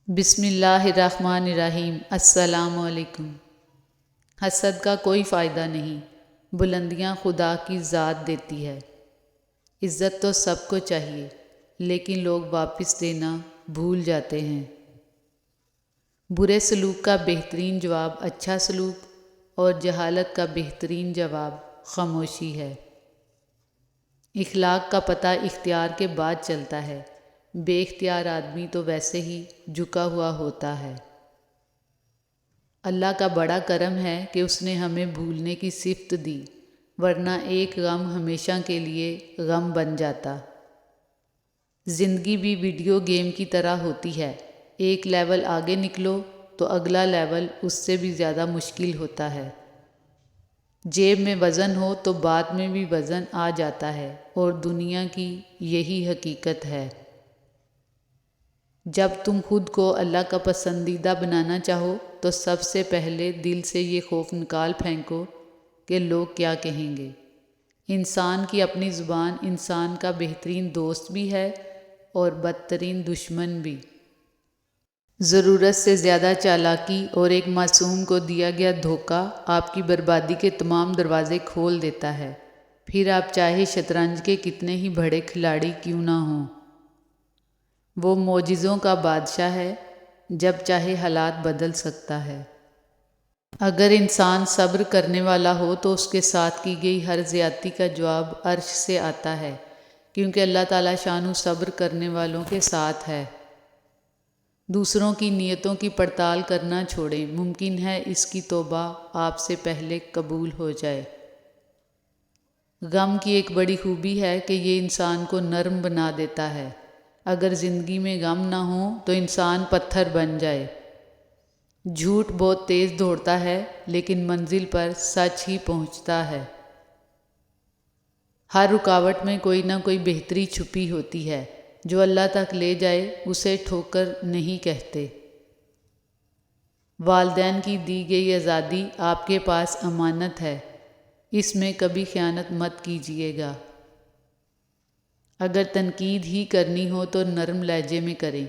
بسم اللہ الرحمن الرحیم۔ السلام علیکم۔ حسد کا کوئی فائدہ نہیں، بلندیاں خدا کی ذات دیتی ہے۔ عزت تو سب کو چاہیے، لیکن لوگ واپس دینا بھول جاتے ہیں۔ برے سلوک کا بہترین جواب اچھا سلوک، اور جہالت کا بہترین جواب خاموشی ہے۔ اخلاق کا پتہ اختیار کے بعد چلتا ہے، بے اختیار آدمی تو ویسے ہی جھکا ہوا ہوتا ہے۔ اللہ کا بڑا کرم ہے کہ اس نے ہمیں بھولنے کی صفت دی، ورنہ ایک غم ہمیشہ کے لیے غم بن جاتا۔ زندگی بھی ویڈیو گیم کی طرح ہوتی ہے، ایک لیول آگے نکلو تو اگلا لیول اس سے بھی زیادہ مشکل ہوتا ہے۔ جیب میں وزن ہو تو بعد میں بھی وزن آ جاتا ہے، اور دنیا کی یہی حقیقت ہے۔ جب تم خود کو اللہ کا پسندیدہ بنانا چاہو تو سب سے پہلے دل سے یہ خوف نکال پھینکو کہ لوگ کیا کہیں گے۔ انسان کی اپنی زبان انسان کا بہترین دوست بھی ہے اور بدترین دشمن بھی۔ ضرورت سے زیادہ چالاکی اور ایک معصوم کو دیا گیا دھوکہ آپ کی بربادی کے تمام دروازے کھول دیتا ہے، پھر آپ چاہے شطرنج کے کتنے ہی بڑے کھلاڑی کیوں نہ ہوں۔ وہ معجزوں کا بادشاہ ہے، جب چاہے حالات بدل سکتا ہے۔ اگر انسان صبر کرنے والا ہو تو اس کے ساتھ کی گئی ہر زیادتی کا جواب عرش سے آتا ہے، کیونکہ اللہ تعالیٰ شانہ صبر کرنے والوں کے ساتھ ہے۔ دوسروں کی نیتوں کی پڑتال کرنا چھوڑیں، ممکن ہے اس کی توبہ آپ سے پہلے قبول ہو جائے۔ غم کی ایک بڑی خوبی ہے کہ یہ انسان کو نرم بنا دیتا ہے۔ اگر زندگی میں غم نہ ہو تو انسان پتھر بن جائے۔ جھوٹ بہت تیز دوڑتا ہے، لیکن منزل پر سچ ہی پہنچتا ہے۔ ہر رکاوٹ میں کوئی نہ کوئی بہتری چھپی ہوتی ہے، جو اللہ تک لے جائے اسے ٹھوکر نہیں کہتے۔ والدین کی دی گئی آزادی آپ کے پاس امانت ہے، اس میں کبھی خیانت مت کیجیے گا۔ اگر تنقید ہی کرنی ہو تو نرم لہجے میں کریں،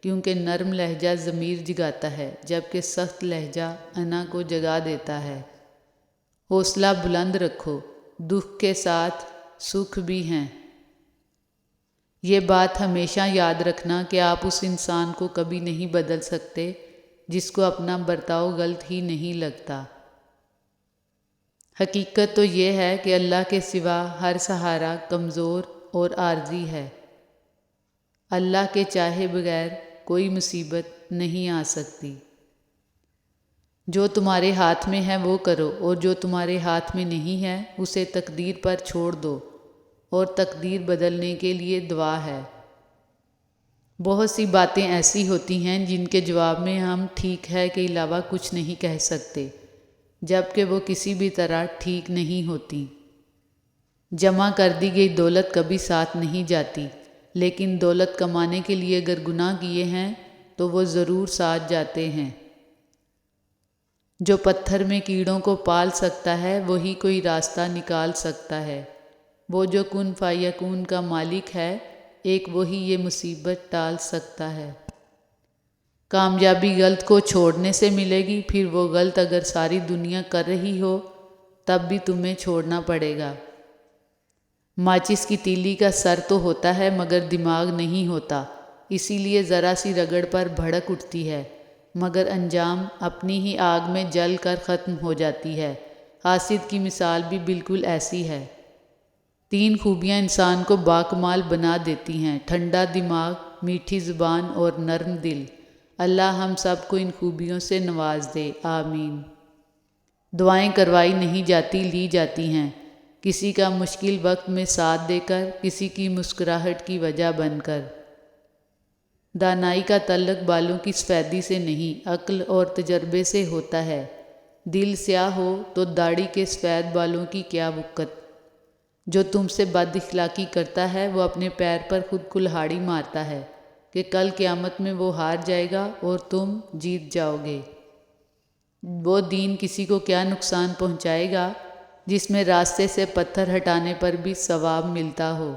کیونکہ نرم لہجہ ضمیر جگاتا ہے، جبکہ سخت لہجہ انا کو جگا دیتا ہے۔ حوصلہ بلند رکھو، دکھ کے ساتھ سکھ بھی ہیں۔ یہ بات ہمیشہ یاد رکھنا کہ آپ اس انسان کو کبھی نہیں بدل سکتے جس کو اپنا برتاؤ غلط ہی نہیں لگتا۔ حقیقت تو یہ ہے کہ اللہ کے سوا ہر سہارا کمزور اور عارضی ہے۔ اللہ کے چاہے بغیر کوئی مصیبت نہیں آ سکتی۔ جو تمہارے ہاتھ میں ہے وہ کرو، اور جو تمہارے ہاتھ میں نہیں ہے اسے تقدیر پر چھوڑ دو، اور تقدیر بدلنے کے لیے دعا ہے۔ بہت سی باتیں ایسی ہوتی ہیں جن کے جواب میں ہم ٹھیک ہے کے علاوہ کچھ نہیں کہہ سکتے، جبکہ وہ کسی بھی طرح ٹھیک نہیں ہوتی۔ جمع کر دی گئی دولت کبھی ساتھ نہیں جاتی، لیکن دولت کمانے کے لیے اگر گناہ کیے ہیں تو وہ ضرور ساتھ جاتے ہیں۔ جو پتھر میں کیڑوں کو پال سکتا ہے وہی کوئی راستہ نکال سکتا ہے۔ وہ جو کن فیکون کا مالک ہے، ایک وہی یہ مصیبت ٹال سکتا ہے۔ کامیابی غلط کو چھوڑنے سے ملے گی، پھر وہ غلط اگر ساری دنیا کر رہی ہو تب بھی تمہیں چھوڑنا پڑے گا۔ ماچس کی تیلی کا سر تو ہوتا ہے مگر دماغ نہیں ہوتا، اسی لیے ذرا سی رگڑ پر بھڑک اٹھتی ہے، مگر انجام اپنی ہی آگ میں جل کر ختم ہو جاتی ہے۔ حاسد کی مثال بھی بالکل ایسی ہے۔ 3 خوبیاں انسان کو باکمال بنا دیتی ہیں: ٹھنڈا دماغ، میٹھی زبان اور نرم دل۔ اللہ ہم سب کو ان خوبیوں سے نواز دے، آمین۔ دعائیں کروائی نہیں جاتی، لی جاتی ہیں، کسی کا مشکل وقت میں ساتھ دے کر، کسی کی مسکراہٹ کی وجہ بن کر۔ دانائی کا تعلق بالوں کی سفیدی سے نہیں، عقل اور تجربے سے ہوتا ہے۔ دل سیاہ ہو تو داڑھی کے سفید بالوں کی کیا وقت۔ جو تم سے بد اخلاقی کرتا ہے وہ اپنے پیر پر خود کلہاڑی مارتا ہے کہ کل قیامت میں وہ ہار جائے گا اور تم جیت جاؤ گے۔ وہ دین کسی کو کیا نقصان پہنچائے گا جس میں راستے سے پتھر ہٹانے پر بھی ثواب ملتا ہو۔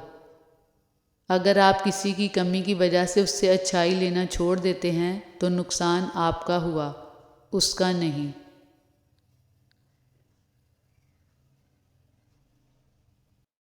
اگر آپ کسی کی کمی کی وجہ سے اس سے اچھائی لینا چھوڑ دیتے ہیں تو نقصان آپ کا ہوا، اس کا نہیں۔